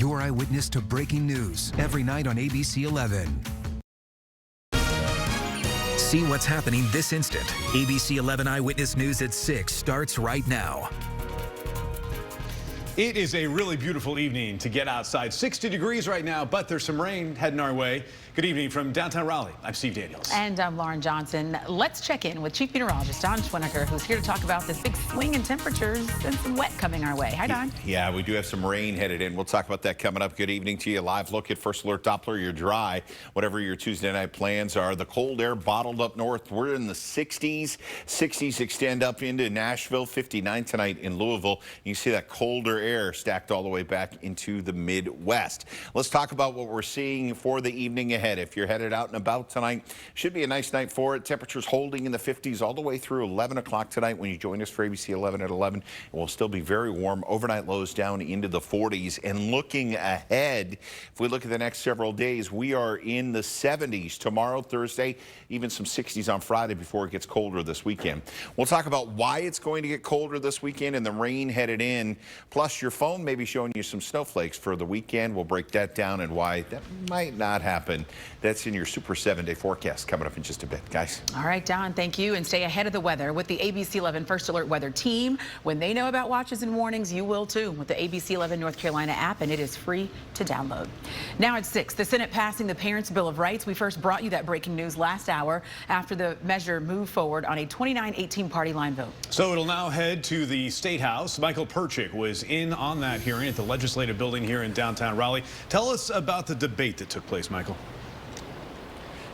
your eyewitness to breaking news every night on ABC 11. See what's happening this instant. ABC 11 Eyewitness News at 6 starts right now. It is a really beautiful evening to get outside. 60 degrees right now, but there's some rain heading our way. Good evening from downtown Raleigh. I'm Steve Daniels. And I'm Lauren Johnson. Let's check in with Chief Meteorologist Don Schwenneker, who's here to talk about this big swing in temperatures and some wet coming our way. Hi, Don. Yeah, we do have some rain headed in. We'll talk about that coming up. Good evening to you. Live look at First Alert Doppler. You're dry. Whatever your Tuesday night plans are. The cold air bottled up north. We're in the 60s. 60s extend up into Nashville. 59 tonight in Louisville. You can see that colder air stacked all the way back into the Midwest. Let's talk about what we're seeing for the evening ahead. If you're headed out and about tonight, should be a nice night for it. Temperatures holding in the 50s all the way through 11 o'clock tonight when you join us for ABC 11 at 11. It will still be very warm. Overnight lows down into the 40s. And looking ahead, if we look at the next several days, we are in the 70s tomorrow, Thursday, even some 60s on Friday before it gets colder this weekend. We'll talk about why it's going to get colder this weekend and the rain headed in. Plus, your phone may be showing you some snowflakes for the weekend. We'll break that down and why that might not happen. That's in your Super 7-day forecast coming up in just a bit, guys. All right, Don, thank you. And stay ahead of the weather with the ABC 11 First Alert Weather Team. When they know about watches and warnings, you will too with the ABC 11 North Carolina app, and it is free to download. Now at 6, the Senate passing the Parents' Bill of Rights. We first brought you that breaking news last hour after the measure moved forward on a 29-18 party line vote. So it'll now head to the State House. Michael Perchik was in on that hearing at the Legislative Building here in downtown Raleigh. Tell us about the debate that took place, Michael.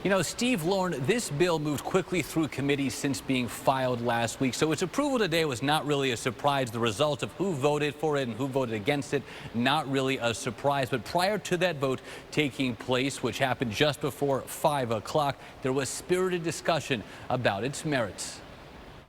You know, Steve, Lauren, this bill moved quickly through committee since being filed last week, so its approval today was not really a surprise. The result of who voted for it and who voted against it, not really a surprise. But prior to that vote taking place, which happened just before 5 o'clock, there was spirited discussion about its merits.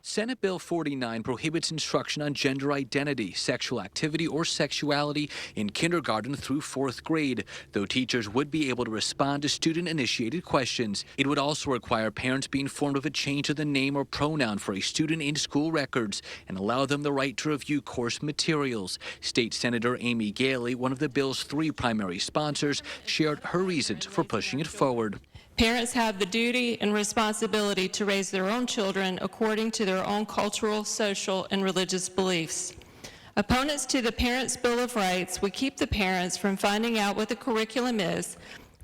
Senate Bill 49 prohibits instruction on gender identity, sexual activity, or sexuality in kindergarten through 4th grade, though teachers would be able to respond to student-initiated questions. It would also require parents be informed of a change of the name or pronoun for a student in school records and allow them the right to review course materials. State Senator Amy Galey, one of the bill's 3 primary sponsors, shared her reasons for pushing it forward. Parents have the duty and responsibility to raise their own children according to their own cultural, social, and religious beliefs. Opponents to the Parents' Bill of Rights would keep the parents from finding out what the curriculum is,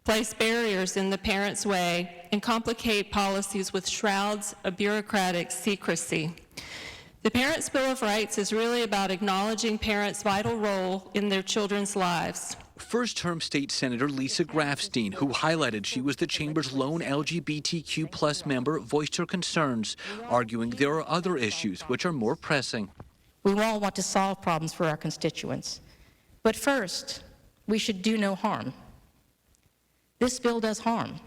place barriers in the parents' way, and complicate policies with shrouds of bureaucratic secrecy. The Parents' Bill of Rights is really about acknowledging parents' vital role in their children's lives. First-term state senator Lisa Grafstein, who highlighted she was the chamber's lone LGBTQ+ member, voiced her concerns, arguing there are other issues which are more pressing. We all want to solve problems for our constituents, but first, we should do no harm. This bill does harm.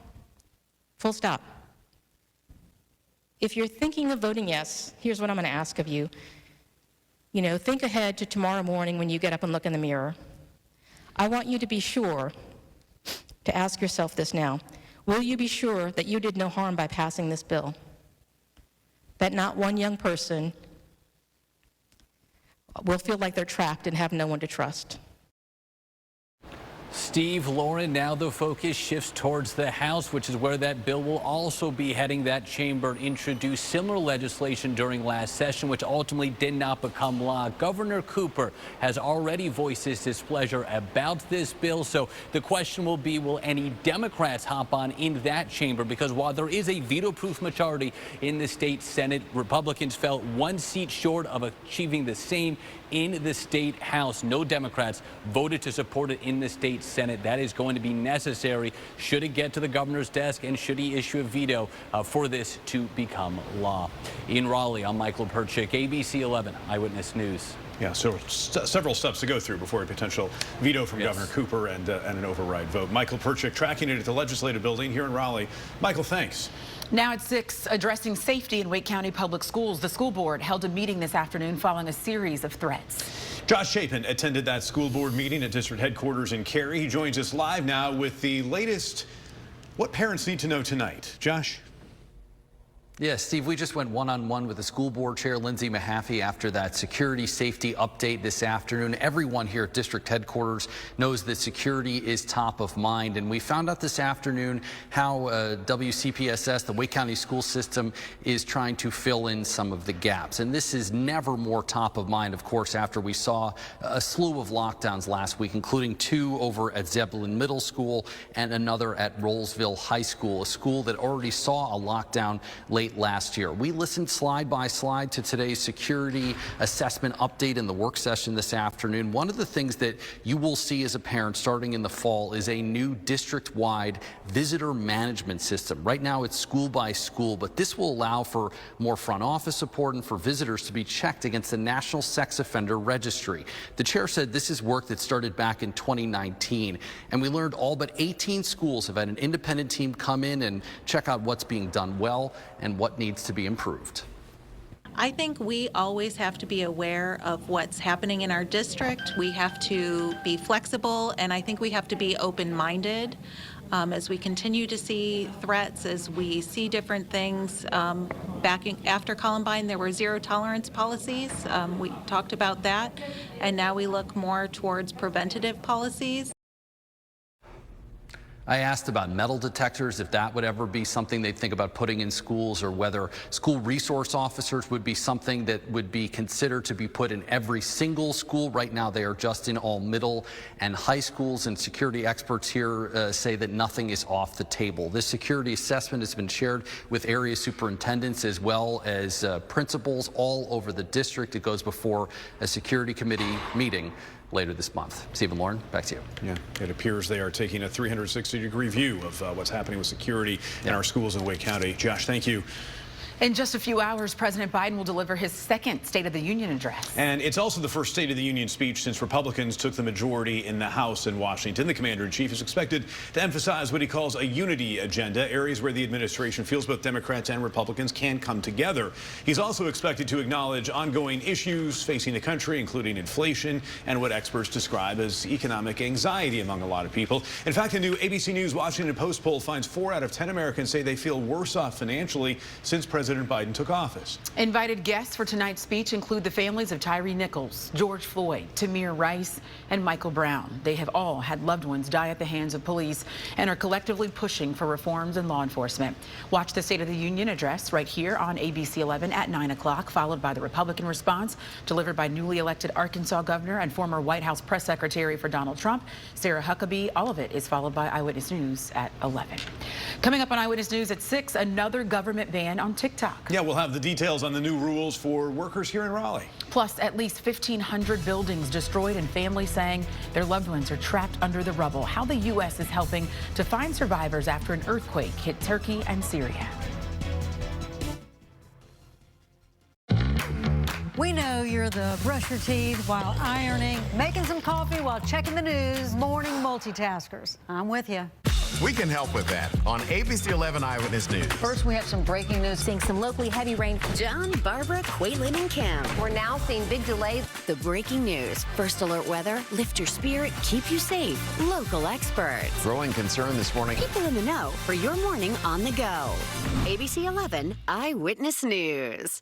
Full stop. If you're thinking of voting yes, here's what I'm going to ask of you. Think ahead to tomorrow morning when you get up and look in the mirror. I want you to be sure to ask yourself this now. Will you be sure that you did no harm by passing this bill? That not one young person will feel like they're trapped and have no one to trust. Steve, Lauren, now the focus shifts towards the House, which is where that bill will also be heading. That chamber introduced similar legislation during last session, which ultimately did not become law. Governor Cooper has already voiced his displeasure about this bill. So the question will be, will any Democrats hop on in that chamber? Because while there is a veto-proof majority in the state Senate, Republicans fell 1 seat short of achieving the same in the state House. No Democrats voted to support it in the state Senate. That is going to be necessary should it get to the governor's desk and should he issue a veto for this to become law. In Raleigh, I'm Michael Perchik, ABC 11 Eyewitness News. Yeah, so several steps to go through before a potential veto from Governor Cooper and an override vote. Michael Perchik tracking it at the Legislative Building here in Raleigh. Michael, thanks. Now at 6, addressing safety in Wake County Public Schools. The school board held a meeting this afternoon following a series of threats. Josh Chapin attended that school board meeting at district headquarters in Cary. He joins us live now with the latest, what parents need to know tonight. Josh? Yeah, Steve, we just went one-on-one with the school board chair, Lindsay Mahaffey, after that security safety update this afternoon. Everyone here at district headquarters knows that security is top of mind. And we found out this afternoon how WCPSS, the Wake County school system, is trying to fill in some of the gaps. And this is never more top of mind, of course, after we saw a slew of lockdowns last week, including 2 over at Zebulon Middle School and another at Rollsville High School, a school that already saw a lockdown late last year. We listened slide by slide to today's security assessment update in the work session this afternoon. One of the things that you will see as a parent starting in the fall is a new district-wide visitor management system. Right now it's school by school, but this will allow for more front office support and for visitors to be checked against the National Sex Offender Registry. The chair said this is work that started back in 2019, and we learned all but 18 schools have had an independent team come in and check out what's being done well and what needs to be improved. I think we always have to be aware of what's happening in our district. We have to be flexible, and I think we have to be open-minded as we continue to see threats, as we see different things. After Columbine, there were zero tolerance policies. We talked about that, and now we look more towards preventative policies. I asked about metal detectors, if that would ever be something they'd think about putting in schools, or whether school resource officers would be something that would be considered to be put in every single school. Right now they are just in all middle and high schools, and security experts here say that nothing is off the table. This security assessment has been shared with area superintendents as well as principals all over the district. It goes before a security committee meeting later this month. Stephen, Lauren, back to you. Yeah, it appears they are taking a 360-degree view of what's happening with security in our schools in Wake County. Josh, thank you. In just a few hours, President Biden will deliver his second State of the Union address. And it's also the first State of the Union speech since Republicans took the majority in the House in Washington. The commander-in-chief is expected to emphasize what he calls a unity agenda, areas where the administration feels both Democrats and Republicans can come together. He's also expected to acknowledge ongoing issues facing the country, including inflation and what experts describe as economic anxiety among a lot of people. In fact, a new ABC News Washington Post poll finds 4 out of 10 Americans say they feel worse off financially since President Biden took office. Invited guests for tonight's speech include the families of Tyree Nichols, George Floyd, Tamir Rice, and Michael Brown. They have all had loved ones die at the hands of police and are collectively pushing for reforms in law enforcement. Watch the State of the Union address right here on ABC 11 at 9 o'clock, followed by the Republican response delivered by newly elected Arkansas Governor and former White House press secretary for Donald Trump, Sarah Huckabee. All of it is followed by Eyewitness News at 11. Coming up on Eyewitness News at 6, another government ban on TikTok. Yeah, we'll have the details on the new rules for workers here in Raleigh. Plus, at least 1,500 buildings destroyed and families saying their loved ones are trapped under the rubble. How the U.S. is helping to find survivors after an earthquake hit Turkey and Syria. We know you're the brush your teeth while ironing, making some coffee while checking the news, morning multitaskers. I'm with you. We can help with that on ABC 11 Eyewitness News. First, we have some breaking news. Seeing some locally heavy rain. John, Barbara, Quaylin, and Kim. We're now seeing big delays. The breaking news. First alert weather. Lift your spirit. Keep you safe. Local experts. Growing concern this morning. People in the know for your morning on the go. ABC 11 Eyewitness News.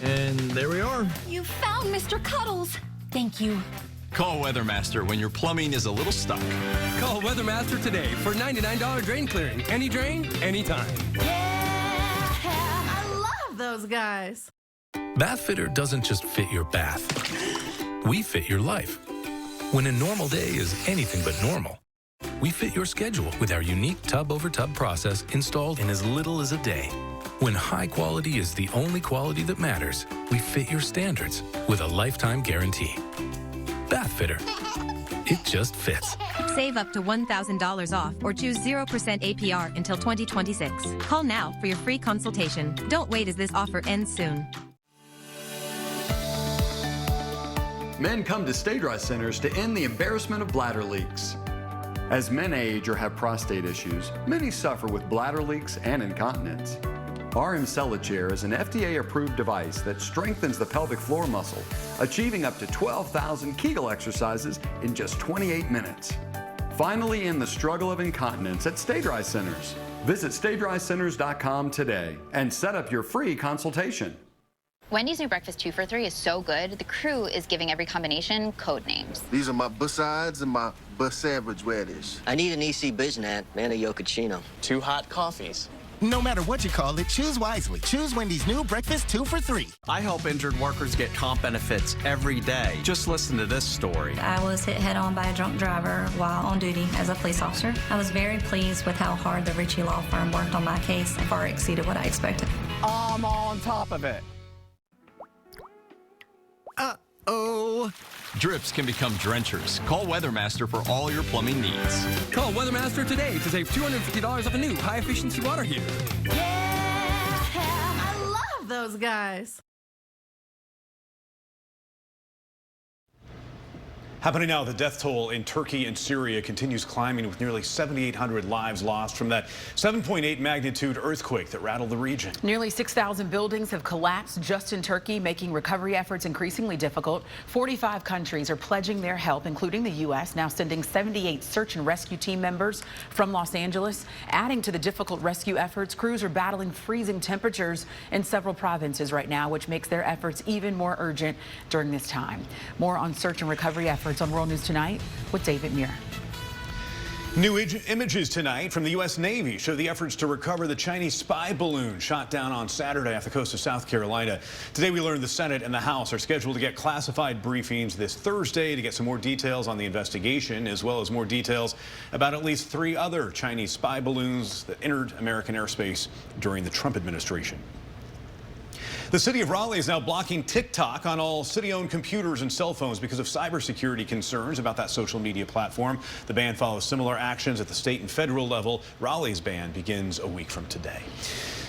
And there we are. You found Mr. Cuddles. Thank you. Call Weathermaster when your plumbing is a little stuck. Call Weathermaster today for $99 drain clearing. Any drain, anytime. Yeah, I love those guys. Bathfitter doesn't just fit your bath. We fit your life. When a normal day is anything but normal, we fit your schedule with our unique tub-over-tub process installed in as little as a day. When high quality is the only quality that matters, we fit your standards with a lifetime guarantee. Bathfitter. It just fits. Save up to $1,000 off or choose 0% APR until 2026. Call now for your free consultation. Don't wait as this offer ends soon. Men come to stay-dry centers to end the embarrassment of bladder leaks. As men age or have prostate issues, many suffer with bladder leaks and incontinence. Our IncellaChair is an FDA-approved device that strengthens the pelvic floor muscle, achieving up to 12,000 Kegel exercises in just 28 minutes. Finally end the struggle of incontinence at stay-dry centers. Visit StayDryCenters.com today and set up your free consultation. Wendy's new breakfast 2 for $3 is so good, the crew is giving every combination code names. These are my besides and my bus sandwich weddies. I need an EC Biznat and a Yokochino. 2 hot coffees. No matter what you call it, choose wisely. Choose Wendy's new breakfast 2 for $3. I help injured workers get comp benefits every day. Just listen to this story. I was hit head-on by a drunk driver while on duty as a police officer. I was very pleased with how hard the Ritchie Law Firm worked on my case and far exceeded what I expected. I'm on top of it. Uh-oh. Drips can become drenchers. Call Weathermaster for all your plumbing needs. Call Weathermaster today to save $250 off a new high-efficiency water heater. Yeah, I love those guys. Happening now, the death toll in Turkey and Syria continues climbing with nearly 7,800 lives lost from that 7.8 magnitude earthquake that rattled the region. Nearly 6,000 buildings have collapsed just in Turkey, making recovery efforts increasingly difficult. 45 countries are pledging their help, including the U.S., now sending 78 search and rescue team members from Los Angeles. Adding to the difficult rescue efforts, crews are battling freezing temperatures in several provinces right now, which makes their efforts even more urgent during this time. More on search and recovery efforts on World News Tonight with David Muir. New images tonight from the U.S. Navy show the efforts to recover the Chinese spy balloon shot down on Saturday off the coast of South Carolina. Today we learned the Senate and the House are scheduled to get classified briefings this Thursday to get some more details on the investigation, as well as more details about at least 3 other Chinese spy balloons that entered American airspace during the Trump administration. The city of Raleigh is now blocking TikTok on all city-owned computers and cell phones because of cybersecurity concerns about that social media platform. The ban follows similar actions at the state and federal level. Raleigh's ban begins a week from today.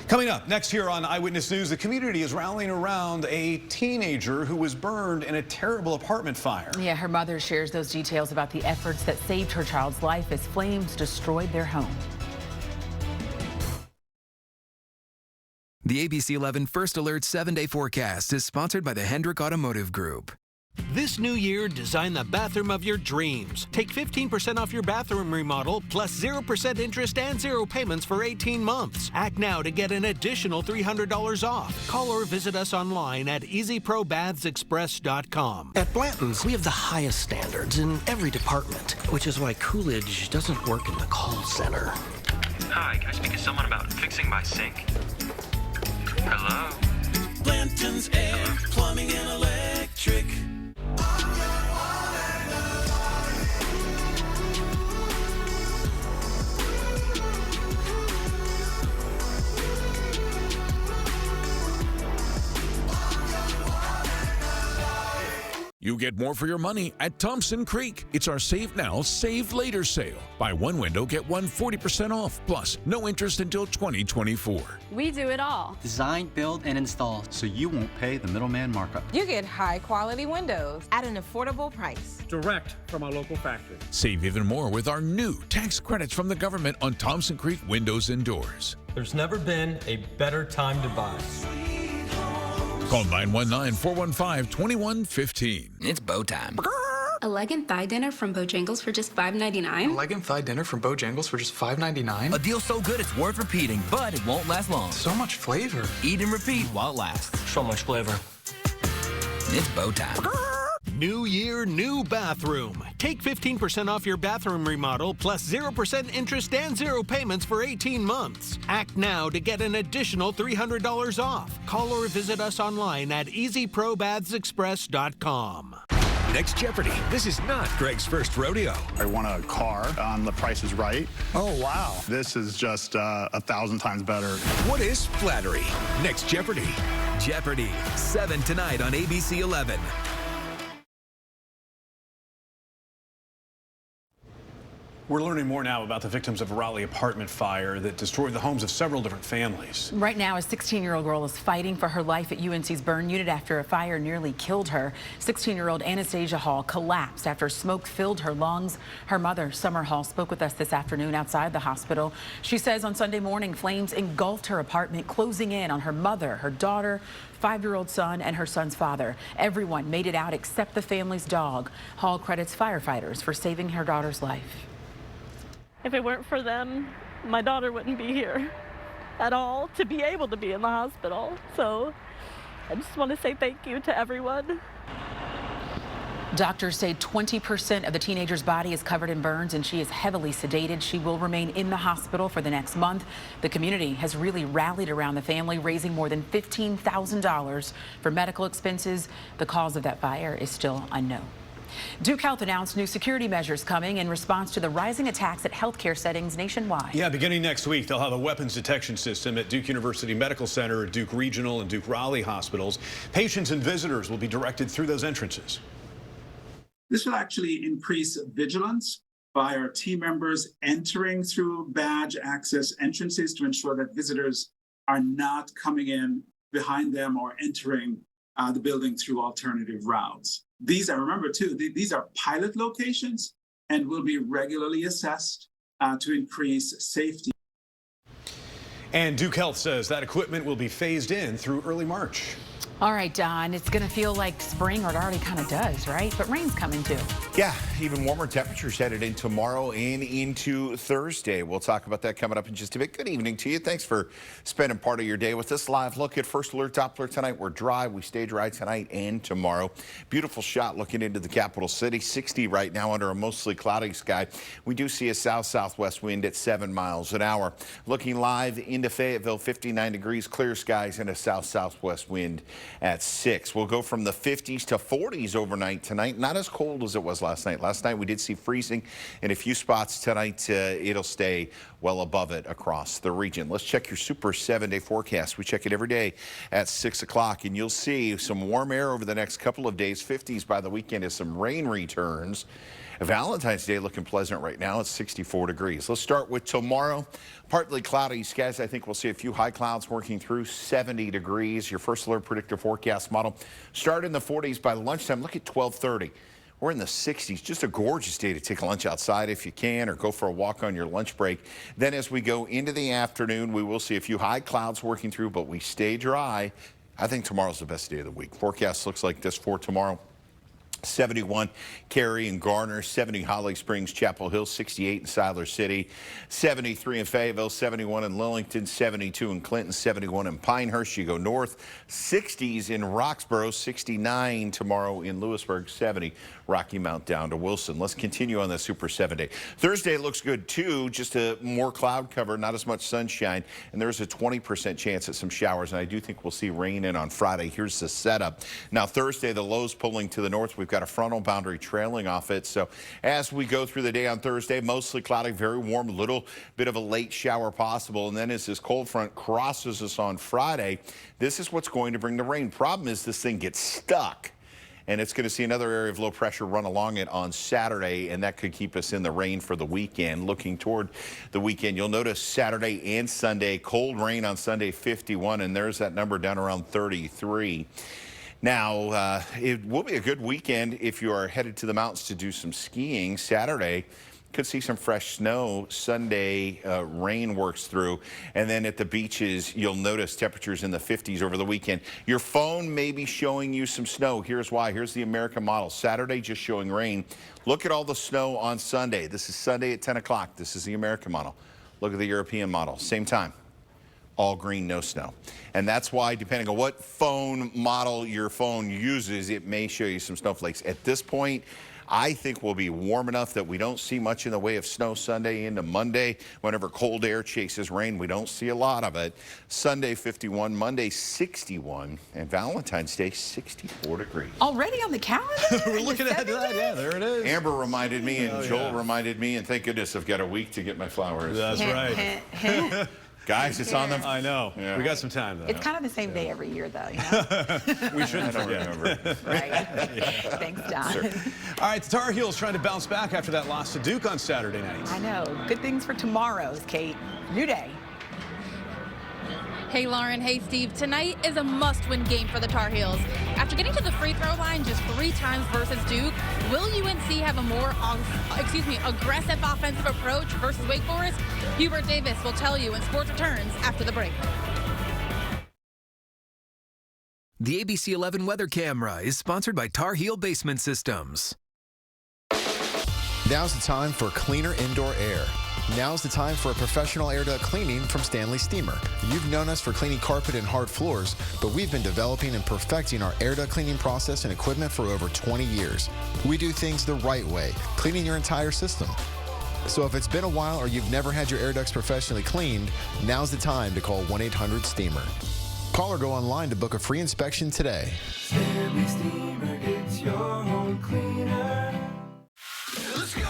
Coming up next here on Eyewitness News, the community is rallying around a teenager who was burned in a terrible apartment fire. Yeah, her mother shares those details about the efforts that saved her child's life as flames destroyed their home. The ABC 11 First Alert 7-day forecast is sponsored by the Hendrick Automotive Group. This new year, design the bathroom of your dreams. Take 15% off your bathroom remodel, plus 0% interest and 0 payments for 18 months. Act now to get an additional $300 off. Call or visit us online at easyprobathsexpress.com. At Blanton's, we have the highest standards in every department, which is why Coolidge doesn't work in the call center. Hi, can I speak to someone about fixing my sink? Hello? Blanton's Air, Plumbing and Electric. You get more for your money at Thompson Creek. It's our Save Now, Save Later sale. Buy one window, get one 40% off. Plus, no interest until 2024. We do it all. Design, build, and install, so you won't pay the middleman markup. You get high-quality windows at an affordable price. Direct from our local factory. Save even more with our new tax credits from the government on Thompson Creek windows and doors. There's never been a better time to buy. Call 919-415-2115. It's bow time. A leg and thigh dinner from Bojangles for just $5.99. A leg and thigh dinner from Bojangles for just $5.99. A deal so good it's worth repeating, but it won't last long. So much flavor. Eat and repeat while it lasts. So much flavor. It's bow time. New year, new bathroom. Take 15% off your bathroom remodel, plus 0% interest and 0 payments for 18 months. Act now to get an additional $300 off. Call or visit us online at easyprobathsexpress.com. Next Jeopardy! This is not Greg's first rodeo. I won a car on The Price is Right. Oh, wow. This is just 1,000 times better. What is flattery? Next Jeopardy! Jeopardy! 7 tonight on ABC 11. We're learning more now about the victims of a Raleigh apartment fire that destroyed the homes of several different families. Right now, a 16-year-old girl is fighting for her life at UNC's burn unit after a fire nearly killed her. 16-year-old Anastasia Hall collapsed after smoke filled her lungs. Her mother, Summer Hall, spoke with us this afternoon outside the hospital. She says on Sunday morning, flames engulfed her apartment, closing in on her mother, her daughter, 5-year-old son, and her son's father. Everyone made it out except the family's dog. Hall credits firefighters for saving her daughter's life. If it weren't for them, my daughter wouldn't be here at all to be able to be in the hospital. So I just want to say thank you to everyone. Doctors say 20% of the teenager's body is covered in burns and she is heavily sedated. She will remain in the hospital for the next month. The community has really rallied around the family, raising more than $15,000 for medical expenses. The cause of that fire is still unknown. Duke Health announced new security measures coming in response to the rising attacks at healthcare settings nationwide. Yeah, beginning next week, they'll have a weapons detection system at Duke University Medical Center, Duke Regional, and Duke Raleigh hospitals. Patients and visitors will be directed through those entrances. This will actually increase vigilance by our team members entering through badge access entrances to ensure that visitors are not coming in behind them or entering the building through alternative routes. These are, remember too, these are pilot locations and will be regularly assessed to increase safety. And Duke Health says that equipment will be phased in through early March. All right, Don, it's going to feel like spring, or it already kind of does, right? But rain's coming too. Yeah, even warmer temperatures headed in tomorrow and into Thursday. We'll talk about that coming up in just a bit. Good evening to you. Thanks for spending part of your day with us. Live look at First Alert Doppler tonight. We're dry. We stay dry tonight and tomorrow. Beautiful shot looking into the capital city. 60 right now under a mostly cloudy sky. We do see a south-southwest wind at 7 miles an hour. Looking live into Fayetteville, 59 degrees, clear skies, and a south-southwest wind at 6. We'll go from the 50s to 40s overnight tonight. Not as cold as it was last night. Last night we did see freezing in a few spots. Tonight it'll stay well above it across the region. Let's check your super 7-day forecast. We check it every day at 6 o'clock, and you'll see some warm air over the next couple of days. 50s by the weekend as some rain returns. Valentine's Day looking pleasant right now. It's 64 degrees. Let's start with tomorrow. Partly cloudy skies. I think we'll see a few high clouds working through 70 degrees. Your First Alert predictive forecast model start in the 40s by lunchtime. Look at 12:30. We're in the 60s. Just a gorgeous day to take lunch outside if you can, or go for a walk on your lunch break. Then as we go into the afternoon, we will see a few high clouds working through, but we stay dry. I think tomorrow's the best day of the week. Forecast looks like this for tomorrow. 71 Cary and Garner, 70 Holly Springs, Chapel Hill, 68 in Siler City, 73 in Fayetteville, 71 in Lillington, 72 in Clinton, 71 in Pinehurst. You go north, 60s in Roxborough, 69 tomorrow in Lewisburg, 70 Rocky Mount down to Wilson. Let's continue on the Super 7-day. Thursday looks good too, just a more cloud cover, not as much sunshine, and there's a 20% chance at some showers, and I do think we'll see rain in on Friday. Here's the setup. Now Thursday, the lows pulling to the north. We've got a frontal boundary trailing off it. So as we go through the day on Thursday, mostly cloudy, very warm, a little bit of a late shower possible. And then as this cold front crosses us on Friday, this is what's going to bring the rain. Problem is this thing gets stuck, and it's going to see another area of low pressure run along it on Saturday, and that could keep us in the rain for the weekend. Looking toward the weekend, you'll notice Saturday and Sunday, cold rain on Sunday, 51, and there's that number down around 33. Now, it will be a good weekend if you are headed to the mountains to do some skiing. Saturday, could see some fresh snow. Sunday, rain works through. And then at the beaches, you'll notice temperatures in the 50s over the weekend. Your phone may be showing you some snow. Here's why. Here's the American model. Saturday, just showing rain. Look at all the snow on Sunday. This is Sunday at 10 o'clock. This is the American model. Look at the European model. Same time. All green, no snow. And that's why, depending on what phone model your phone uses, it may show you some snowflakes. At this point, I think we'll be warm enough that we don't see much in the way of snow Sunday into Monday. Whenever cold air chases rain, we don't see a lot of it. Sunday, 51, Monday, 61, and Valentine's Day, 64 degrees. Already on the calendar? We're looking at that. Yeah, there it is. Amber reminded me, and Joel reminded me, and thank goodness I've got a week to get my flowers. That's right. Guys, it's on them. I know. Yeah. We got some time, though. It's kind of the same day every year, though. You know? We shouldn't forget. Right. Thanks, Don. Sure. All right, the Tar Heels trying to bounce back after that loss to Duke on Saturday night. I know. Good things for tomorrow's, Kate. New day. Hey, Lauren. Hey, Steve. Tonight is a must-win game for the Tar Heels. After getting to the free throw line just 3 times versus Duke, will UNC have a more aggressive offensive approach versus Wake Forest? Hubert Davis will tell you when sports returns after the break. The ABC 11 weather camera is sponsored by Tar Heel Basement Systems. Now's the time for cleaner indoor air. Now's the time for a professional air duct cleaning from Stanley Steamer. You've known us for cleaning carpet and hard floors, but we've been developing and perfecting our air duct cleaning process and equipment for over 20 years. We do things the right way, cleaning your entire system. So if it's been a while or you've never had your air ducts professionally cleaned, now's the time to call 1-800-STEAMER. Call or go online to book a free inspection today. Stanley Steamer gets your home cleaner. Let's go!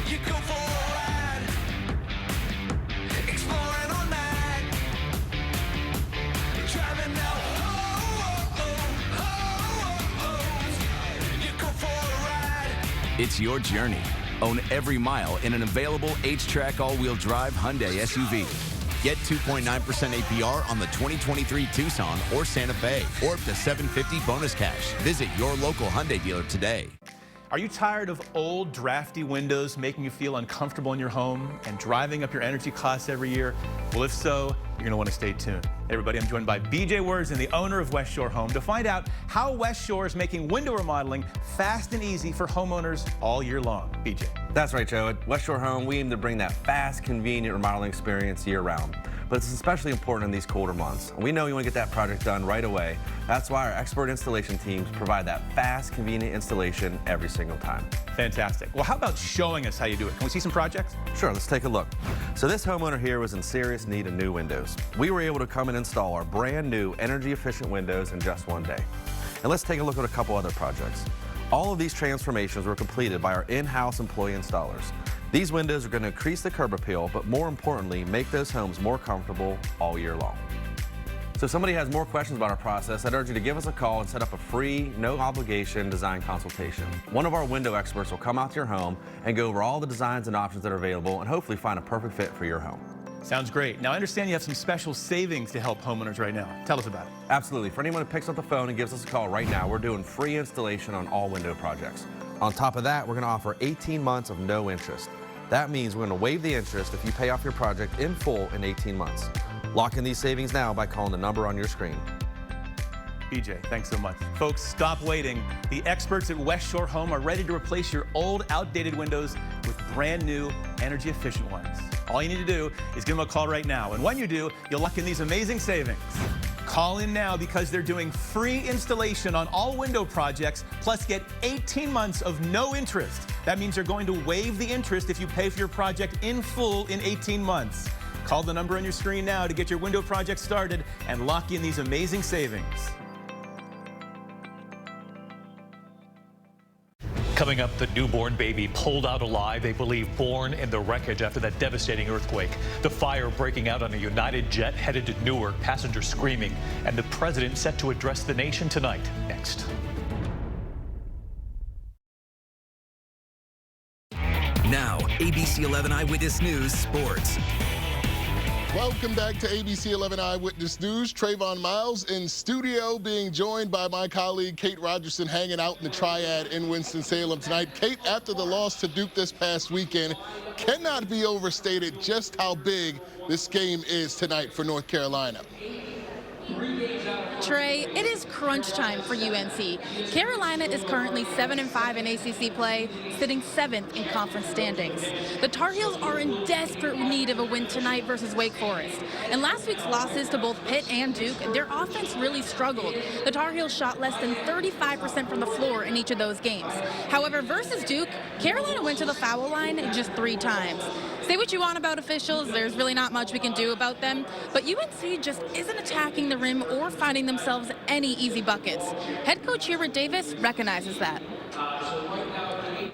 You go for a ride. Exploring all night. Driving out. You go for a ride. It's your journey. Own every mile in an available H-Track all-wheel drive Hyundai SUV. Get 2.9% APR on the 2023 Tucson or Santa Fe, or up to $750 bonus cash. Visit your local Hyundai dealer today. Are you tired of old, drafty windows making you feel uncomfortable in your home and driving up your energy costs every year? Well, if so, you're going to want to stay tuned. Hey everybody, I'm joined by BJ Words, the owner of West Shore Home, to find out how West Shore is making window remodeling fast and easy for homeowners all year long. BJ. That's right, Joe. At West Shore Home, we aim to bring that fast, convenient remodeling experience year-round. But it's especially important in these colder months. We know you want to get that project done right away. That's why our expert installation teams provide that fast, convenient installation every single time. Fantastic. Well, how about showing us how you do it? Can we see some projects? Sure, let's take a look. So this homeowner here was in serious need of new windows. We were able to come and install our brand new energy-efficient windows in just one day. And let's take a look at a couple other projects. All of these transformations were completed by our in-house employee installers. These windows are going to increase the curb appeal, but more importantly, make those homes more comfortable all year long. So if somebody has more questions about our process, I'd urge you to give us a call and set up a free, no-obligation design consultation. One of our window experts will come out to your home and go over all the designs and options that are available and hopefully find a perfect fit for your home. Sounds great. Now, I understand you have some special savings to help homeowners right now. Tell us about it. Absolutely. For anyone who picks up the phone and gives us a call right now, we're doing free installation on all window projects. On top of that, we're going to offer 18 months of no interest. That means we're going to waive the interest if you pay off your project in full in 18 months. Lock in these savings now by calling the number on your screen. BJ, thanks so much. Folks, stop waiting. The experts at West Shore Home are ready to replace your old, outdated windows with brand new, energy-efficient ones. All you need to do is give them a call right now. And when you do, you'll lock in these amazing savings. Call in now because they're doing free installation on all window projects, plus get 18 months of no interest. That means you're going to waive the interest if you pay for your project in full in 18 months. Call the number on your screen now to get your window project started and lock in these amazing savings. Coming up, the newborn baby pulled out alive, they believe born in the wreckage after that devastating earthquake. The fire breaking out on a United jet headed to Newark, passengers screaming, and the president set to address the nation tonight. Next. Now, ABC 11 Eyewitness News Sports. Welcome back to ABC 11 Eyewitness News. Trayvon Miles in studio, being joined by my colleague Kate Rogerson, hanging out in the Triad in Winston-Salem tonight. Kate, after the loss to Duke this past weekend, cannot be overstated just how big this game is tonight for North Carolina. Trey, it is crunch time for UNC. Carolina is currently 7-5 in ACC play, sitting 7th in conference standings. The Tar Heels are in desperate need of a win tonight versus Wake Forest. In last week's losses to both Pitt and Duke, their offense really struggled. The Tar Heels shot less than 35% from the floor in each of those games. However, versus Duke, Carolina went to the foul line just 3 times. Say what you want about officials, there's really not much we can do about them, but UNC just isn't attacking the rim or finding themselves any easy buckets. Head coach Hubert Davis recognizes that.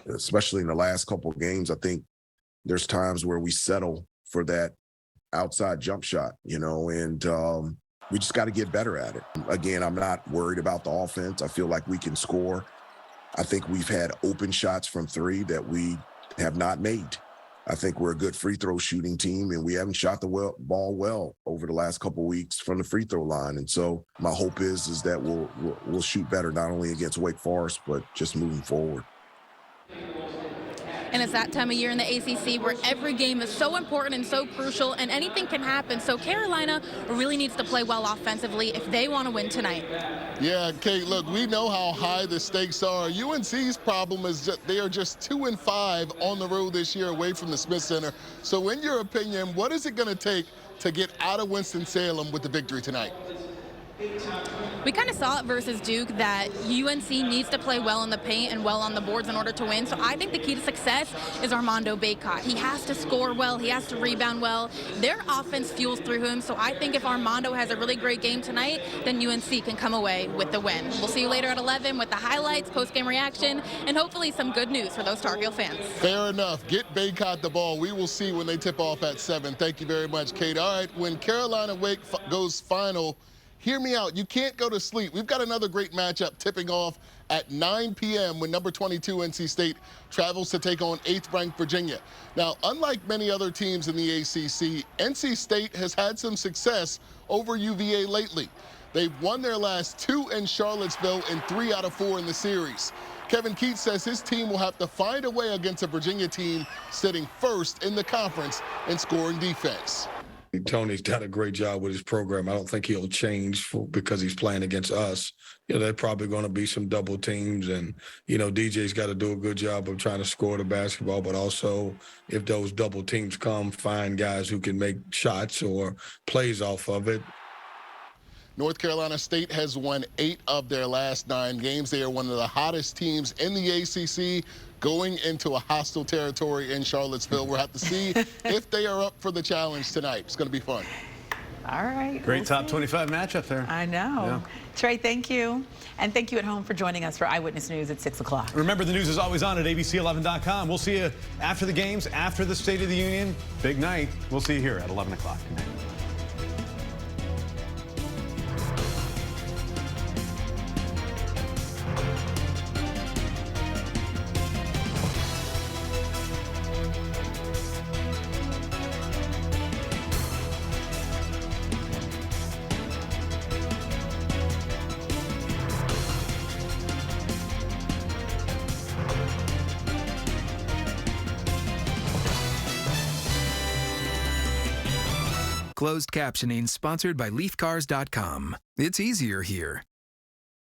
Especially in the last couple of games, I think there's times where we settle for that outside jump shot, and we just got to get better at it. Again, I'm not worried about the offense. I feel like we can score. I think we've had open shots from 3 that we have not made. I think we're a good free throw shooting team, and we haven't shot the ball well over the last couple of weeks from the free throw line. And so my hope is that we'll shoot better, not only against Wake Forest, but just moving forward. and it's that time of year in the ACC where every game is so important and so crucial, and anything can happen. So Carolina really needs to play well offensively if they want to win tonight. Yeah, Kate, look, we know how high the stakes are. UNC's problem is that they are just 2-5 on the road this year away from the Smith Center. So in your opinion, what is it going to take to get out of Winston-Salem with the victory tonight? We kind of saw it versus Duke that UNC needs to play well in the paint and well on the boards in order to win. So I think the key to success is Armando Bacot. He has to score well. He has to rebound well. Their offense fuels through him. So I think if Armando has a really great game tonight, then UNC can come away with the win. We'll see you later at 11 with the highlights, post-game reaction, and hopefully some good news for those Tar Heel fans. Fair enough. Get Bacot the ball. We will see when they tip off at 7. Thank you very much, Kate. All right, when Carolina Wake goes final, hear me out. You can't go to sleep. We've got another great matchup tipping off at 9 p.m. when number 22 NC State travels to take on 8th-ranked Virginia. Now, unlike many other teams in the ACC, NC State has had some success over UVA lately. They've won their last 2 in Charlottesville and 3 out of 4 in the series. Kevin Keats says his team will have to find a way against a Virginia team sitting first in the conference in scoring defense. Tony's done a great job with his program. I don't think he'll change because he's playing against us. There's probably going to be some double teams, and, DJ's got to do a good job of trying to score the basketball, but also if those double teams come, find guys who can make shots or plays off of it. North Carolina State has won 8 of their last 9 games. They are one of the hottest teams in the ACC going into a hostile territory in Charlottesville. We'll have to see if they are up for the challenge tonight. It's going to be fun. All right. Great top 25 matchup there. I know. Yeah. Trey, thank you. And thank you at home for joining us for Eyewitness News at 6 o'clock. Remember, the news is always on at abc11.com. We'll see you after the games, after the State of the Union. Big night. We'll see you here at 11 o'clock tonight. Closed captioning sponsored by LeafCars.com. It's easier here.